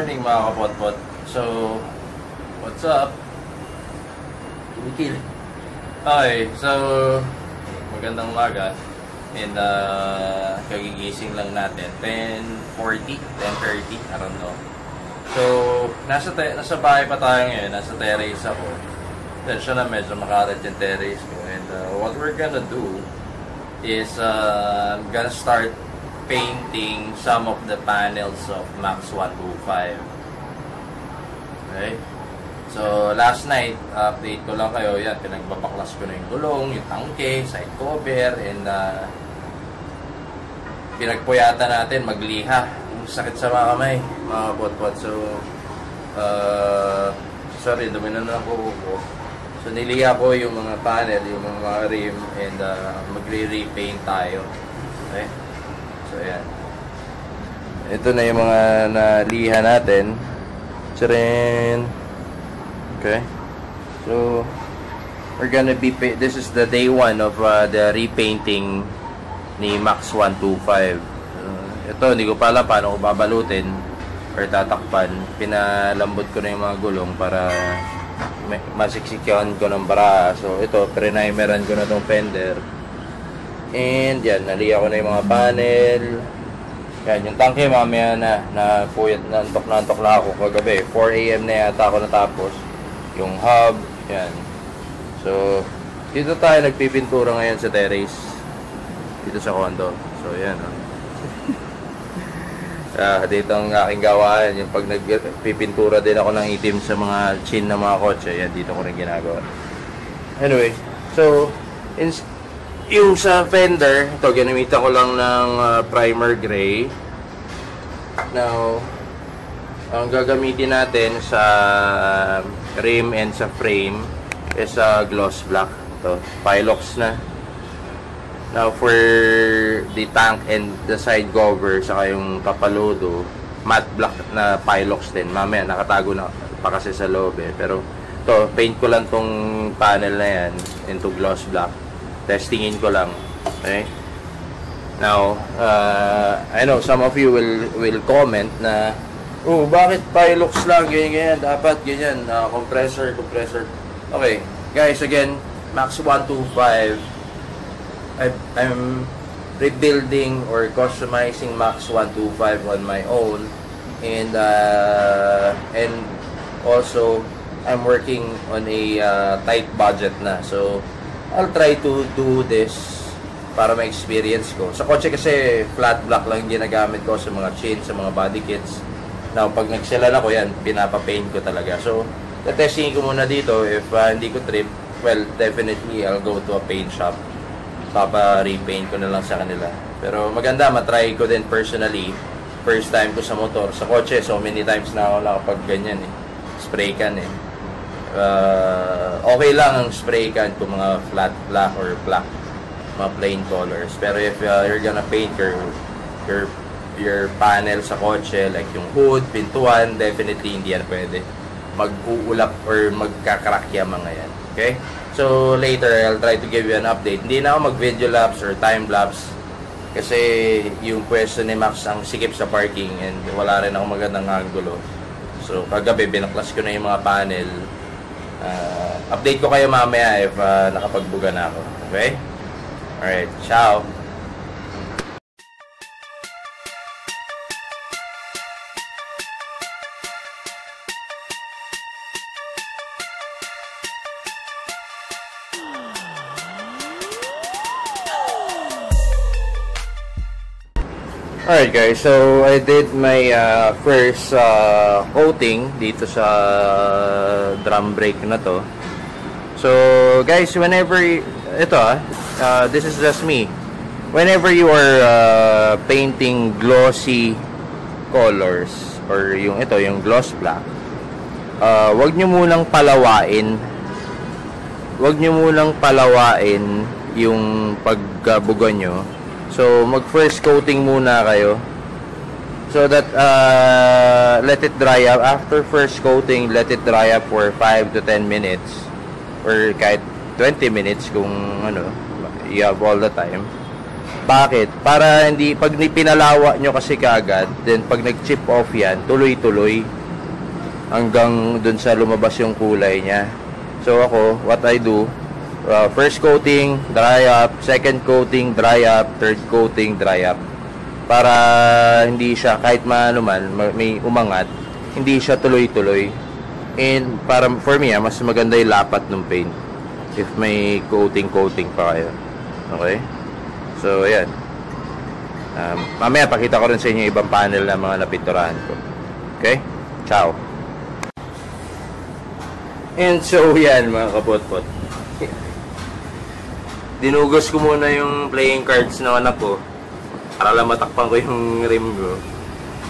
morning mga kapotpot. So, what's up? Kinikil. Okay, so magandang umaga. And kagigising lang natin. 10:30, I don't know. So, nasa bahay pa tayo ngayon. Nasa terrace ako. Then siya na medyo makalat yung terrace ko. And what we're gonna do is I'm gonna start painting some of the panels of Max 125. Okay? So, last night, update ko lang kayo. Yan, pinagbabaklas ko na yung gulong, yung tangke, side cover, and pinagpuyatan natin magliha. Yung sakit sa mga kamay, mga bot-bot. So, sorry, dumi na lang ko. So, niliha ko yung mga panel, yung mga rim, and magre-repaint tayo. Okay? So, ayan. Ito na yung mga naliha natin. Charin. Okay. So, we're gonna be this is the day 1 of the repainting ni Max 125. Ito, hindi ko pala paano ko babalutin or tatakpan. Pinalambot ko na yung mga gulong para masiksikan ko ng bara. So, ito, pre-primeran ko na tong fender. And yan, naliya ko na yung mga panel. Yan, yung tangke mamaya na puyat, nantok na ako kagabi. 4 AM na yata ako natapos. Yung hub, yan. So, dito tayo nagpipintura ngayon sa terrace. Dito sa condo. So, yan. Dito ang aking gawaan. Yung pag nagpipintura din ako ng itim sa mga chin ng mga kotse, yan, dito ko rin ginagawa. Anyway, so, yung sa fender, ito, ginamitan ko lang ng primer gray. Now, ang gagamitin natin sa rim and sa frame is gloss black. Ito, Pilox na. Now, for the tank and the side cover, saka yung kapalodo, matte black na Pilox din. Mamaya, nakatago na pa kasi sa loob eh. Pero, ito, paint ko lang tong panel na yan into gloss black. Testingin ko lang. Okay? Now, I know some of you will comment na, oh, bakit Pilox lang, ganyan, dapat ganyan, compressor. Okay, guys, again, Max 125, I'm rebuilding or customizing Max 125 on my own, and also, I'm working on a tight budget na, so I'll try to do this para ma-experience ko. Sa kotse kasi flat black lang yung ginagamit ko sa mga chains, sa mga body kits. Now, pag nagselan ako yan, pinapa-paint ko talaga. So, testingin ko muna dito. If hindi ko trip, well, definitely I'll go to a paint shop. Papa-repaint ko na lang sa kanila. Pero maganda, matry ko din personally. First time ko sa motor. Sa kotse, so many times na ako nakapag ganyan eh. Spray can eh. Okay lang ang spray can kung mga flat black or black, mga plain colors. Pero if you're gonna paint your panel sa kotse, like yung hood, pintuan, definitely hindi yan pwede mag-uulap or magkakrak yung mga yan. Okay? So later, I'll try to give you an update. Hindi na ako mag-video lapse or time lapse kasi yung pwesto ni Max ang sikip sa parking and wala rin ako magandang angulo. So kagabi, binaklas ko na yung mga panel. Update ko kayo mamaya if nakapagbuga na ako. Okay? Alright, ciao! Alright guys, so I did my first coating dito sa drum brake na to. So guys, whenever this is just me. Whenever you are painting glossy colors or yung gloss black, wag nyo munang palawain. Wag nyo munang palawain yung pagbuga nyo. So, mag-first coating muna kayo. So that, let it dry up. After first coating, let it dry up for 5 to 10 minutes. Or kahit 20 minutes kung, you have all the time. Bakit? Para hindi, pag pinalawa nyo kasi kaagad, then pag nag-chip off yan, tuloy-tuloy hanggang dun sa lumabas yung kulay niya. So ako, what I do, first coating, dry up, second coating, dry up, third coating, dry up. Para hindi siya, kahit maano man, may umangat, hindi siya tuloy-tuloy. And para, for me, mas maganda yung lapat ng paint if may coating pa kayo. Okay? So, ayan. Mamaya, pakita ko rin sa inyo ibang panel na mga napinturahan ko. Okay? Ciao! And so, yan mga kapot-pot. Dinugos ko muna yung playing cards ng anak ko para lang matakpan ko yung rim ko.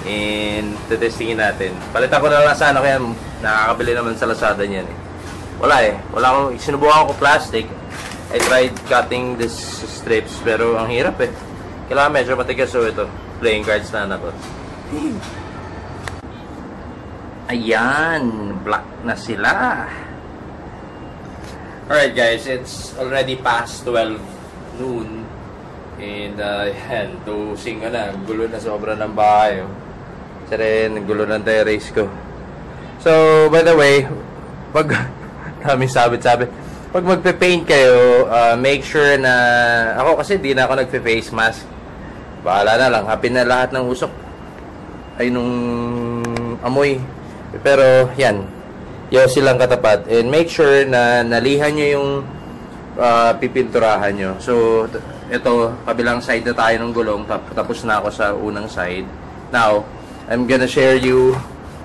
And tetestingin natin. Palitan ko na lang sana, kaya nakakabili naman sa Lazada niyan eh. Wala eh. Sinubukan ko plastic. I tried cutting this strips, pero ang hirap eh. Kailangan medyo matigas. So ito, playing cards na anak ko. Ayan, black na sila. Alright guys, it's already past 12 noon. And yan, tusing ko na. Gulo na sobra ng bahay. Kasi gulo ng terrace ko. So, by the way, pag kami sabi, pag magpe-paint kayo, make sure na, ako kasi di na ako nagpe-face mask. Bahala na lang, happy na lahat ng usok ay nung amoy. Pero yan, yung silang katapat. And make sure na nalihan nyo yung pipinturahan nyo. So ito, kabilang side na tayo ng gulong, tapos na ako sa unang side. Now I'm gonna share you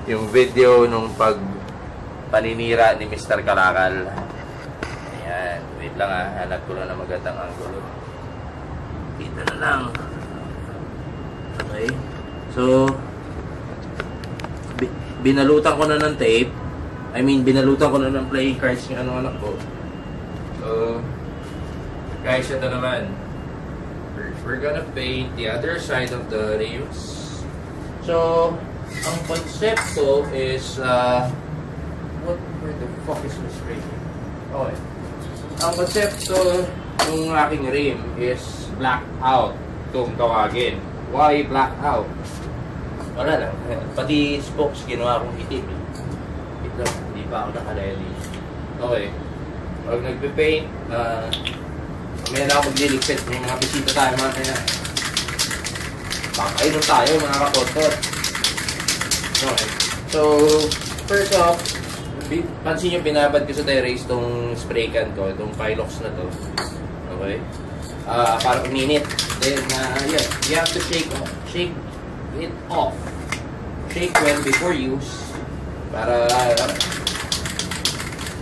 yung video nung paninira ni Mr. Kalakal. Ayan, wait lang hanap ko lang na magandang angulo. Dito na lang. Okay, so binalutan ko na ng tape. Binalutan ko na ng playing cards yung anak ko. So, guys, ito naman. We're gonna paint the other side of the rims. So, ang konsepto is, where the fuck is my spray? Okay. Ang konsepto ng aking rim is black out. Itong tawagin. Why black out? Wala lang. Pati spokes ginawa kong itim. Ito, hindi pa ako nakaleli. Okay. Pag nagpe-paint, may na ako magliligpit. May mga bisita tayo mga pakainom tayo mga kapotot. Okay. So, first off, pansin nyo binabad ko sa terrace itong spray can ko, itong Pilox na to. Okay. Para uminit. Then, yeah, you have to shake it off. Shake well before use para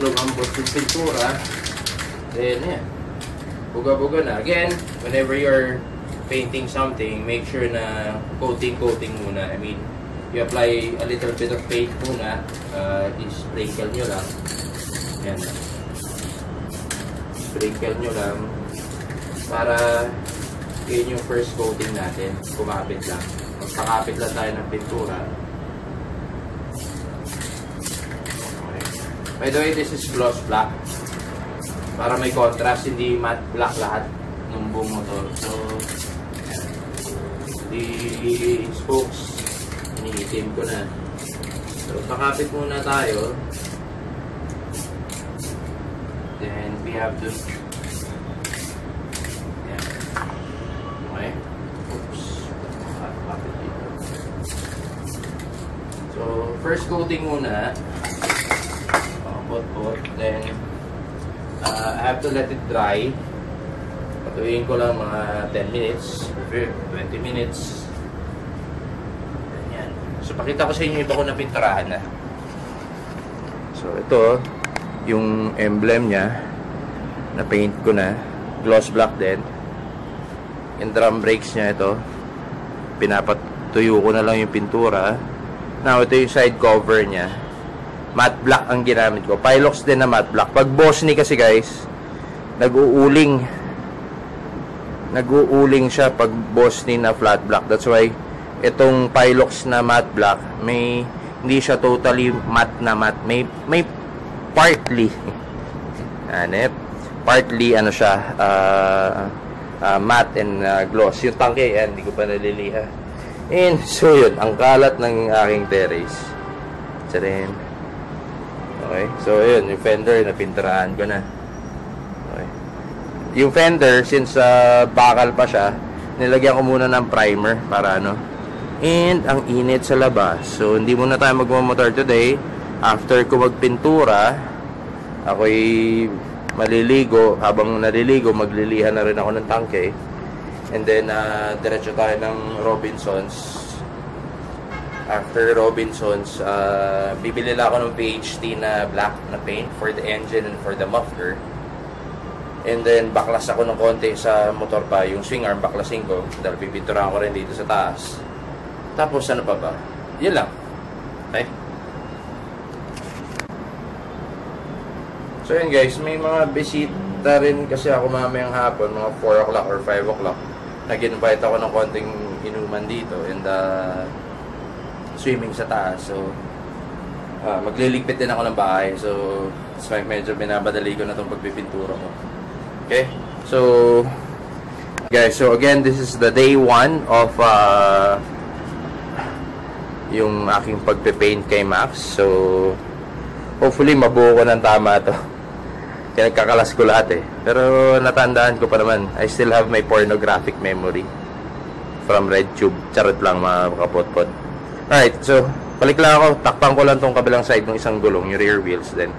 lumambot yung pintura. Then, yeah, buga-buga na. Again, whenever you're painting something, make sure na coating muna. You apply a little bit of paint muna. I-sprinkle nyo lang. Yan. Sprinkle nyo lang para yun yung first coating natin. Kumapit lang. Magpakapit lang tayo ng pintura. Okay. By the way, this is gloss black. Para may contrast, hindi matte black lahat ng buong motor. So, the spokes, iniitim ko na. So, pakapit muna tayo. Then, we have to okay. Oops. Pakapit dito. So, first coating muna. Pot. Then, I have to let it dry. Patuloyin ko lang mga 10 minutes, 20 minutes. Ganyan. So, pakita ko sa inyo iba ko na pinturahan na. So, ito, yung emblem niya, na paint ko na. Gloss black din. Yung drum brakes niya ito. Pinapatuyo ko na lang yung pintura. Now, ito yung side cover niya. Matte black ang ginamit ko. Pilox din na matte black. Pag Bossni kasi guys, nag-uuling siya pag Bossni na flat black. That's why itong Pilox na matte black, hindi siya totally matte na matte. May partly partly ano siya, matte and gloss. Yung tangke, yan, hindi ko pa naliliha. And so yun, ang kalat ng aking terrace. Tsarin. Okay, so yun, yung fender, napinturahan ko na. Okay. Yung fender, since bakal pa siya, nilagyan ko muna ng primer para ano. And ang init sa labas. So hindi muna tayo magmamotor today. After ko magpintura, ako'y maliligo. Habang naliligo, maglilihan na rin ako ng tangke. And then diretso tayo ng Robinsons. After Robinsons, bibili lang ako ng VHT na black na paint for the engine and for the muffler. And then baklas ako ng konti sa motor pa, yung swing arm baklasin ko dahil pipinturahan ko rin dito sa taas. Tapos ano pa ba? Yun lang. Okay. So yun guys, may mga bisita rin kasi ako mamayang hapon, mga 4 o'clock or 5 o'clock. Nag-invite ako ng konting inuman dito and swimming sa taas. So magliligpit din ako ng bahay. So medyo binabadali ko na itong pagpipintura ko. Okay? So guys, so again, this is the day 1 of yung aking pagpe-paint kay Max. So hopefully mabuo ko ng tama to. Kaya nagkakalas ko lahat eh. Pero natandaan ko pa naman, I still have my pornographic memory from RedTube. Charot lang mga kapotpot. Alright, so balik lang ako. Takpan ko lang tong kabilang side ng isang gulong, yung rear wheels. Then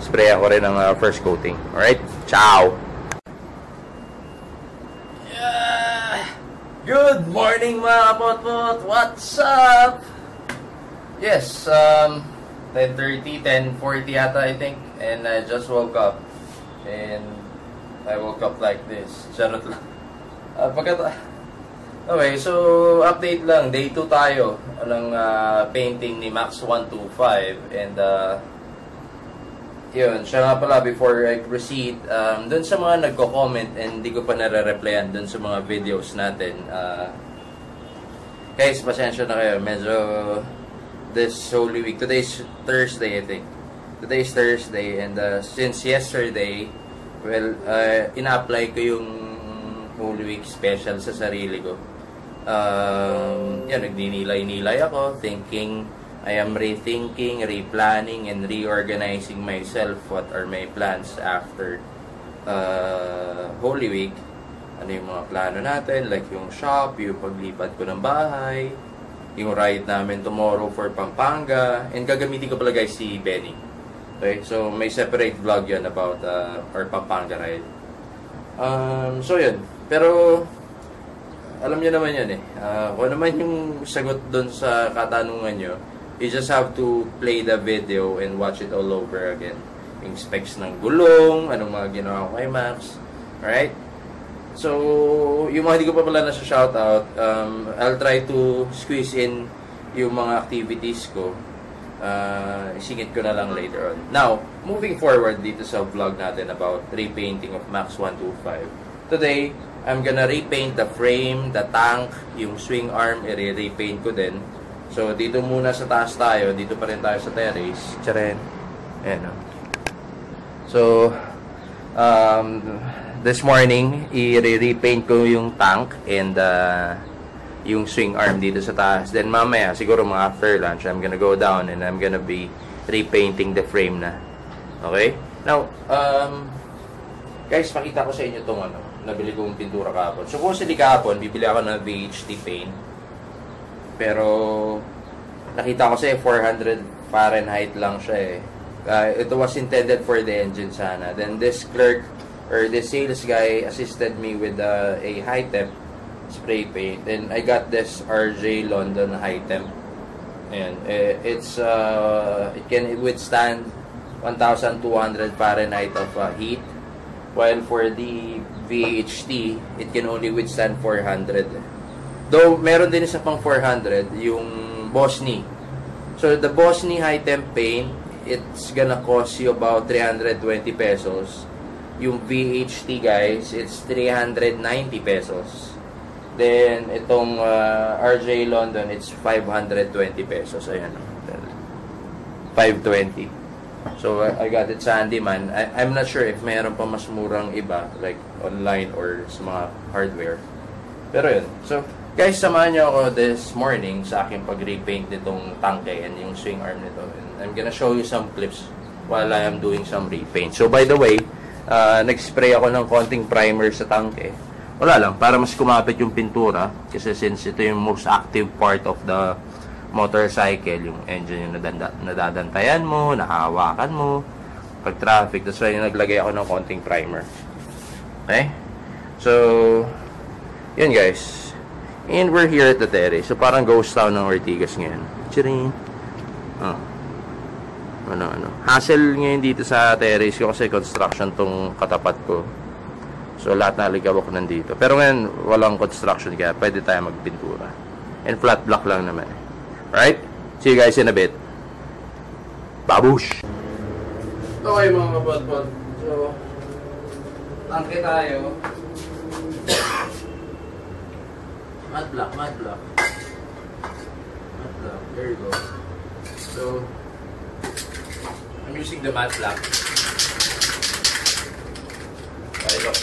sprayan ko rin ng first coating. Alright, ciao! Yeah! Good morning mga kapotpot! What's up? Yes, 10:30, 10:40 yata I think. And I just woke up. And I woke up like this. Charot lang. Okay, so update lang. Day 2 tayo ng painting ni Max 125. And yun, siya nga pala before I proceed, dun sa mga nagko-comment and di ko pa nare-replyan dun sa mga videos natin. Guys, pasensya na kayo. Medyo this Holy Week. Today is Thursday I think. Today is Thursday and since yesterday, well, ina-apply ko yung Holy Week special sa sarili ko. Yan, nagninilay-nilay ako, thinking, I am rethinking, replanning, and reorganizing myself. What are my plans after Holy Week? Ano yung mga plano natin, like yung shop, yung paglipat ko ng bahay, yung ride namin tomorrow for Pampanga, and gagamitin ko pala guys si Benny. Okay, so may separate vlog yan about our Pampanga ride. So yun, pero alam niyo naman yan eh. Kung naman yung sagot doon sa katanungan nyo, you just have to play the video and watch it all over again. Yung specs ng gulong, anong mga ginawa ko kay Max. Alright? So, yung mga hindi ko pa pala na shoutout, I'll try to squeeze in yung mga activities ko. Isingit ko na lang later on. Now, moving forward dito sa vlog natin about repainting of Max 125. Today, I'm gonna repaint the frame, the tank, yung swing arm, i-repaint ko din. So, dito muna sa taas tayo. Dito pa rin tayo sa terrace. Tcharin. Ayan o. So, this morning, i-repaint ko yung tank and yung swing arm dito sa taas. Then mamaya, siguro mga after lunch, I'm gonna go down and I'm gonna be repainting the frame na. Okay? Now, guys, pakita ko sa inyo itong nabili kong pintura kahapon. So, kung sili kahapon, bibili ako ng VHT paint. Pero, nakita ko sa 400 Fahrenheit lang siya eh. Ito was intended for the engine sana. Then, this clerk, or the sales guy, assisted me with a high-temp spray paint. And I got this RJ London high temp. Ayan. It can withstand 1,200 Fahrenheit of heat. While for the VHT, it can only withstand 400. Though, meron din isa pang 400, yung Bosni. So, the Bosni high temp paint, it's gonna cost you about 320 pesos. Yung VHT, guys, it's 390 pesos. Then, itong RJ London, it's 520 pesos. Ayan. 520. So, I got it sa Handyman. I'm not sure if mayroon pa mas murang iba, like online or sa mga hardware. Pero yun. So, guys, samahan nyo ako this morning sa aking pag-repaint nitong tangke and yung swing arm nito. And I'm gonna show you some clips while I am doing some repaint. So, by the way, nag-spray ako ng konting primer sa tangke. Wala lang, para mas kumapit yung pintura. Kasi since ito yung most active part of the motorcycle, yung engine yung nadadantayan mo, nahahawakan mo pag traffic. That's why naglagay ako ng konting primer. Okay? So, yun guys. And we're here at the terrace. So, parang ghost town ng Ortigas ngayon. Chiring. Hassle ngayon dito sa terrace ko kasi construction tong katapat ko. So, lahat na ligawak nandito. Pero ngayon, walang construction kaya pwede tayo magpintura. And flat block lang naman. Right? See you guys in a bit. Babush! Okay mga kapatpad. So, tangke tayo. Matte block. There you go. So, I'm using the matte block. Matte block.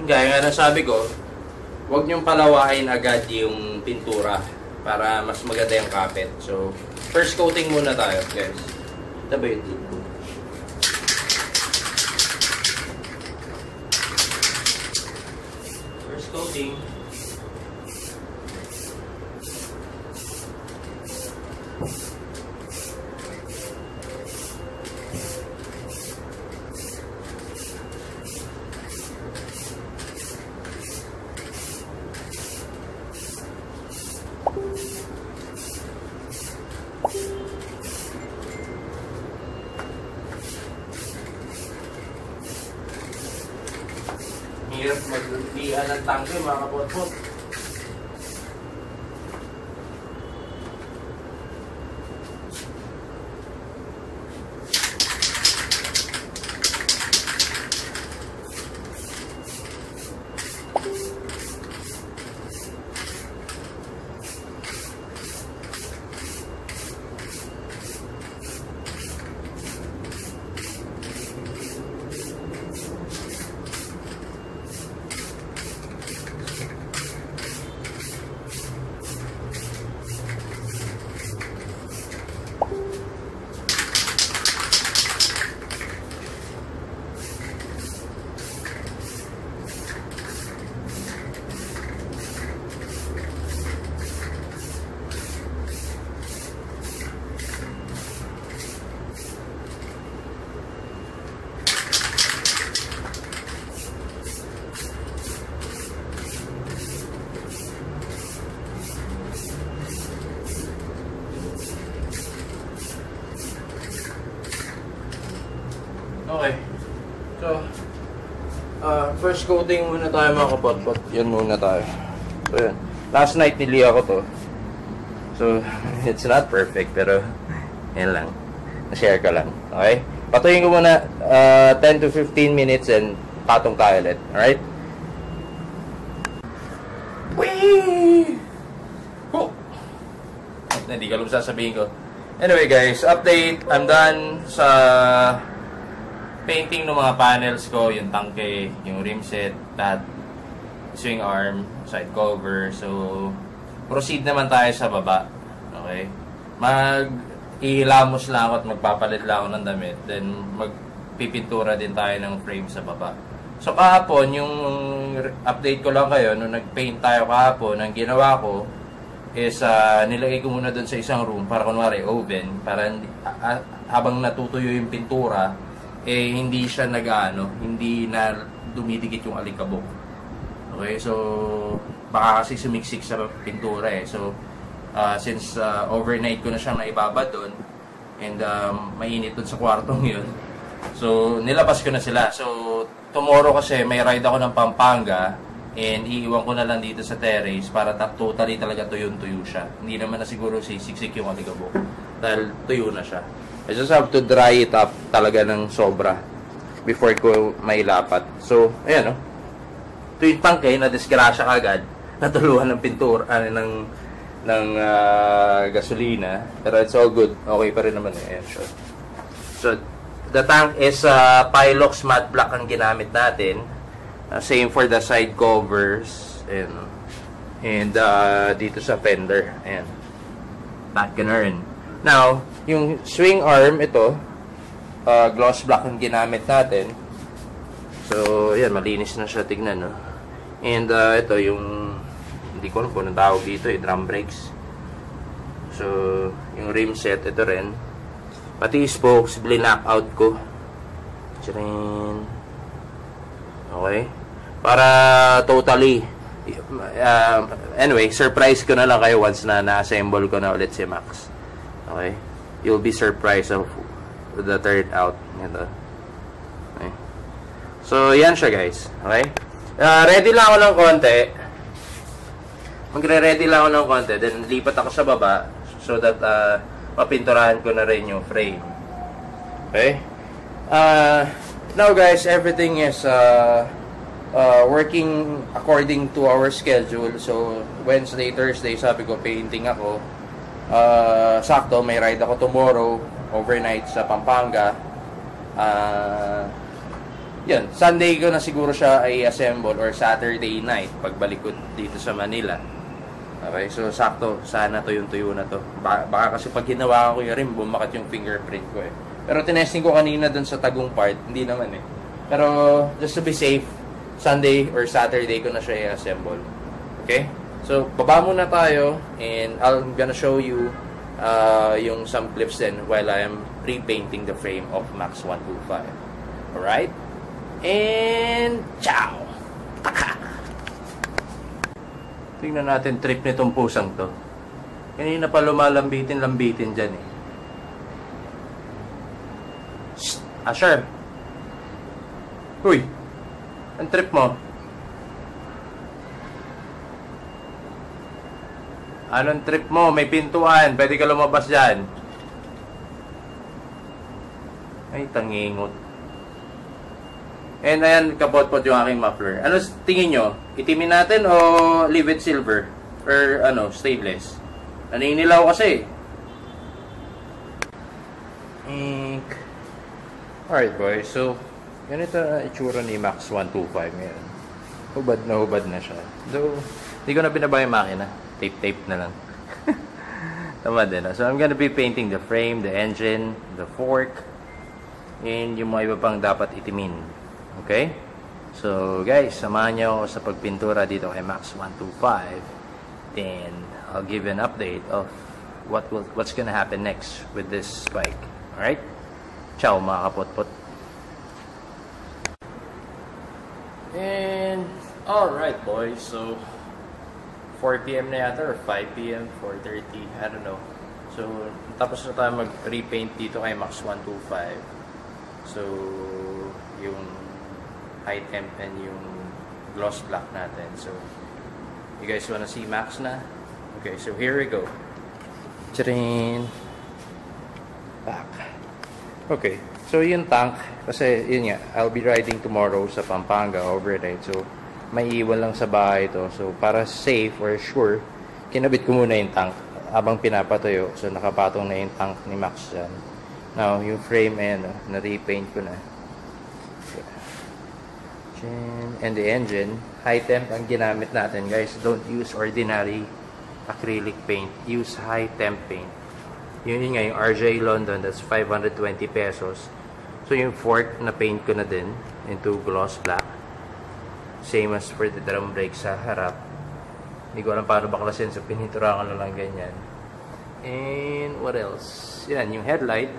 Gaya nga nasabi ko, huwag niyong palawahin agad yung pintura para mas maganda yung kapit. So, first coating muna tayo, guys. Ito ba yun? First coating. Hirap mag-lihan ng tangke mga kapotpot. Okay. So, first coating muna tayo mga kapotpot. Yan muna tayo. So, yan. Last night niliha ko to. So, it's not perfect, pero yan lang. Na-share ka lang. Okay? Patuyin ko muna 10 to 15 minutes and patong tayo ulit. Alright? Whee! Oh! Hindi ka lang sasabihin ko. Anyway guys, update. I'm done sa painting ng mga panels ko, yung tangke, yung rim set, lahat, swing arm, side cover. So, proceed naman tayo sa baba. Okay? Mag-ihilamos lang ako at magpapalit lang ako ng damit. Then, magpipintura din tayo ng frame sa baba. So, kahapon, yung update ko lang kayo, nung nag-paint tayo kahapon, ang ginawa ko is nilagay ko muna doon sa isang room para kunwari oven, para habang natutuyo yung pintura, hindi siya hindi na dumidikit yung alikabok. Okay, so baka kasi sumiksik sa pintura So since overnight ko na siyang naibaba doon and mainit doon sa kwartong yun, so nilabas ko na sila. So tomorrow kasi may ride ako ng Pampanga and iiwan ko na lang dito sa terrace para totally talaga tuyo-tuyo siya. Hindi naman na siguro siksik yung alikabok dahil tuyo na siya. I just have to dry it up talaga ng sobra before ko mailapat. So, ayan Ito yung tangke na disgrasya kagad. Natuluhan ng pintura, gasolina. Pero it's all good. Okay pa rin naman eh. Ayan, sure. So, the tank is Pilox matte black ang ginamit natin. Same for the side covers. And dito sa fender. Ayan. Back ganun. Now, yung swing arm, ito, gloss black ang ginamit natin. So, ayan, malinis na siya tignan, no? And ito, yung hindi ko alam kung anong tawag dito, drum brakes. So, yung rim set, ito rin. Pati spokes, blinak out ko. Charin. Okay. Para totally, anyway, surprise ko na lang kayo once na na-assemble ko na ulit si Max. Okay. You'll be surprised of the third out. Ito. Okay. So, yan siya guys. Okay. Ready lang ako ng konti. Magre-ready lang ako ng konti. Then, lipat ako sa baba so that mapinturahan ko na rin yung frame. Okay? Now guys, everything is working according to our schedule. So, Wednesday, Thursday, sabi ko, painting ako. Sakto, may ride ako tomorrow, overnight sa Pampanga. Yan, Sunday ko na siguro siya i-assemble or Saturday night pagbalik ko dito sa Manila. Okay, so sakto, sana tuyo na to. Baka kasi pag ginawa ko yung rim, bumakat yung fingerprint ko eh. Pero tinesting ko kanina dun sa tagong part, hindi naman eh. Pero just to be safe, Sunday or Saturday ko na siya i-assemble. Okay? So, baba muna tayo and I'm gonna show you yung some clips then while I am repainting the frame of Max 125. Alright? And ciao! Taka! Tingnan natin trip nitong pusang to. Kanina pa lumalambitin dyan eh. Shh! Asher! Uy! Ang trip mo? Anong trip mo? May pintuan. Pwede ka lumabas dyan. Ay, tangingot. And ayan, kapot-pot yung aking muffler. Ano tingin nyo? Itimin natin o leave it silver? Or ano, stainless? Naninilaw kasi. Ink. Alright boys, so ganito na itsura ni Max 125 ngayon. Hubad na siya. Though, hindi ko na binaba yung makina. Tape na lang. Tama din. So I'm gonna be painting the frame, the engine, the fork, and yung mga iba pang dapat itimin. Okay? So, guys, samahan nyo ako sa pagpintura dito kay Max 125. Then, I'll give you an update of what's gonna happen next with this bike. Alright? Ciao, mga kapot-pot. And, alright, boys. So, 4 p.m. na yata or 5 p.m., 4:30, I don't know. So, tapos na tayo mag-repaint dito kay Max 125. So, yung high temp and yung gloss black natin. So, you guys wanna see Max na? Okay, so here we go. Charin! Back. Okay, so yung tank, kasi yun nga, I'll be riding tomorrow sa Pampanga overnight. So, may iwan lang sa bahay to. So, para safe or sure, kinabit ko muna yung tank habang pinapatuyo. So, nakapatong na yung tank ni Max dyan. Now, yung frame, ayan, na-repaint ko na. And the engine, high temp ang ginamit natin, guys. Don't use ordinary acrylic paint. Use high temp paint. Yun nga, yung RJ London, that's 520 pesos. So, yung fork na paint ko na din into gloss black. Same as for the drum brake sa harap. Hindi ko alam paano baklasin, so pininturahan ko lang ganyan. And what else? Yan, yung headlight.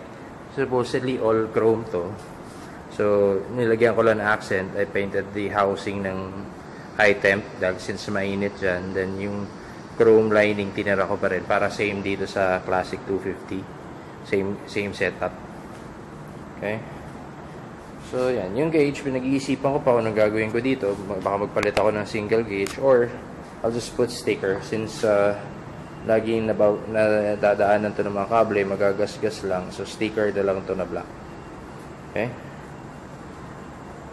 Supposedly all chrome to. So, nilagyan ko lang ng accent. I painted the housing ng high temp dahil since mainit dyan. Then, yung chrome lining, tinira ko pa rin para same dito sa Classic 250. Same setup. Okay? So, yan. Yung gauge, pinag-iisipan ko pa kung anong gagawin ko dito. Baka magpalit ako ng single gauge or I'll just put sticker since laging nadadaanan to ng mga kable, magagasgas lang. So, sticker na lang to na black. Okay?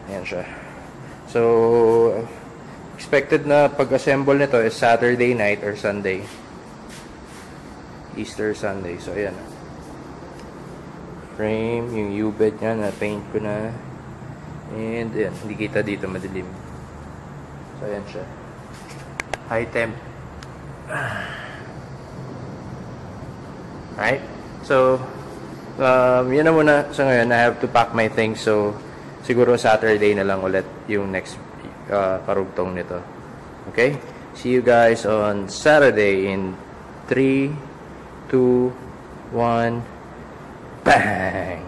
Ayan siya. So, expected na pag-assemble nito is Saturday night or Sunday. Easter Sunday. So, ayan. Frame, yung U-bed niya, na-paint ko na. And, ayan, hindi kita dito, madilim. So, ayan siya. High temp. Right? So, yun na muna sa ngayon. I have to pack my things. So, siguro Saturday na lang ulit yung next karugtong nito. Okay? See you guys on Saturday in 3, 2, 1, bang!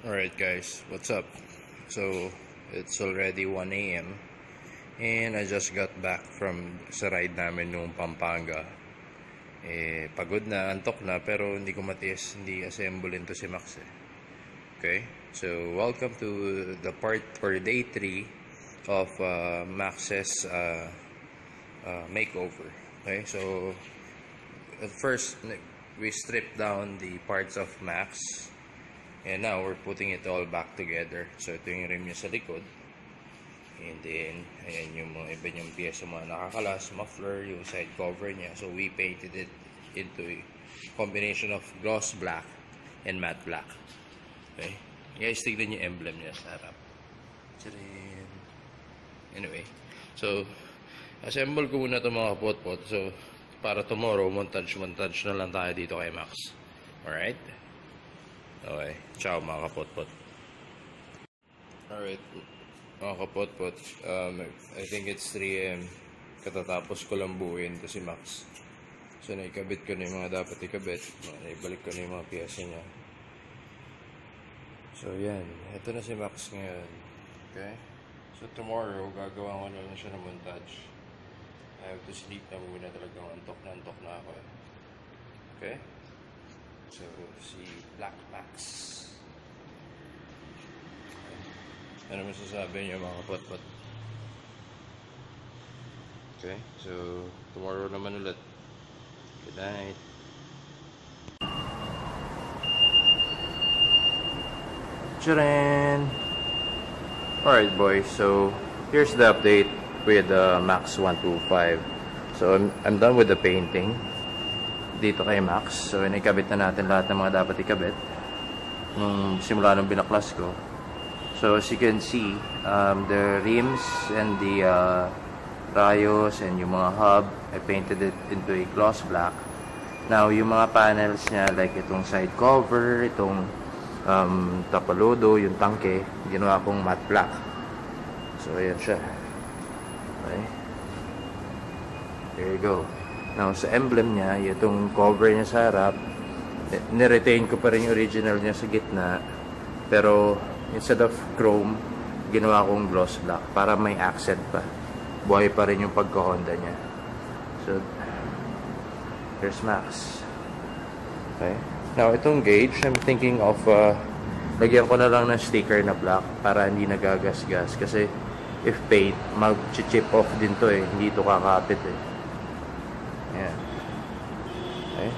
Alright guys, what's up? So, it's already 1 a.m. and I just got back from sa ride namin nung Pampanga. Pagod na, antok na, pero hindi ko matiis, hindi assemble to si Max eh. Okay, so welcome to the part or day 3 of Max's makeover. Okay, so at first we stripped down the parts of Max and now we're putting it all back together. So ito yung rim niya sa likod, and then ayan yung mga iba niyang piyesa, mga nakakalas, muffler, yung side cover niya. So we painted it into a combination of gloss black and matte black. Okay, guys, tignan yung emblem niya sa harap. Anyway, so assemble ko muna itong mga pot-pot. So para tomorrow, montage na lang tayo dito kay Max. Alright? Okay, ciao mga kapot-pot. Alright, mga kapot-pot, I think it's 3 AM. Katatapos ko lang buuin to si Max. So naikabit ko na yung mga dapat ikabit. Naibalik ko na yung mga piyesa niya. So yan, ito na si Max ngayon. Okay? So tomorrow, gagawa ko na lang siya ng montage. I have to sleep na muna, talagang antok na ako. Okay? So, si Black Max. Ano masasabi niyo mga pot-pot? Okay? So, tomorrow naman ulit. Good night. Tcharan! Alright boys, so here's the update with Max 125. So I'm done with the painting dito kay Max. So inikabit na natin lahat ng mga dapat ikabit nung simula nung binaklas ko. So as you can see, the rims and the rayos and yung mga hub, I painted it into a gloss black. Now yung mga panels niya, like itong side cover, itong tapalodo, yung tangke, ginawa kong matte black. So ayan siya. Okay, there you go. Now sa emblem niya, itong cover niya sa harap, niretain ko pa rin yung original niya sa gitna, pero instead of chrome, ginawa kong gloss black para may accent pa, buhay pa rin yung pagka-Honda niya. So here's Max. Okay, now itong gauge, I'm thinking of lagyan ko na lang ng sticker na black para hindi nagagasgas, kasi if paint, mag-chip off din to eh, hindi to kakapit eh. Ayan. Okay,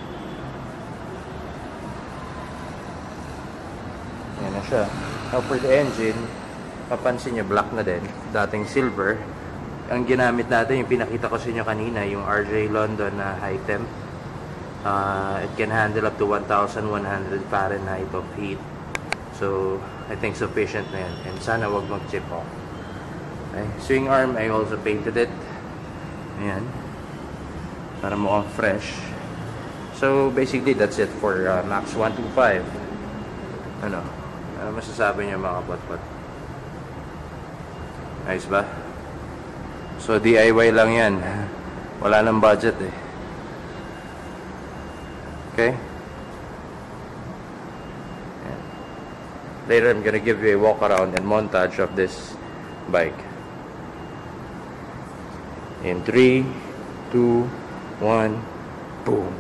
ayan na siya. Now for the engine, papansin nyo black na din, dating silver. Ang ginamit natin, yung pinakita ko sa inyo kanina, yung RJ London na high temp. It can handle up to 1,100 Fahrenheit of heat. So, I think sufficient na yan. And sana wag mag-chip off. Okay. Swing arm, I also painted it. Ayan. Para mukhang fresh. So, basically, that's it for Max 125. Ano masasabi niyo mga pot-pot? Nice ba? So, DIY lang yan. Wala nang budget eh. Okay? Yeah. Later, I'm gonna give you a walk around and montage of this bike. In 3, 2, 1, boom.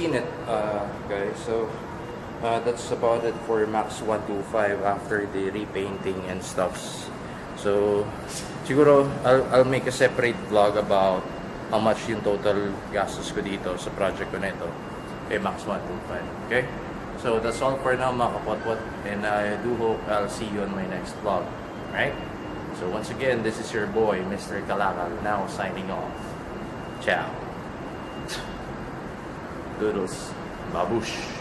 seen it, guys. So that's about it for Max 125 after the repainting and stuffs. So siguro I'll make a separate vlog about how much yung total gastos ko dito sa project ko nito kay Max 125. Okay? So that's all for now, mga kapotpot, and I do hope I'll see you on my next vlog. Right? So once again, this is your boy, Mr. Kalakal, now signing off. Ciao. Doodles. Babush.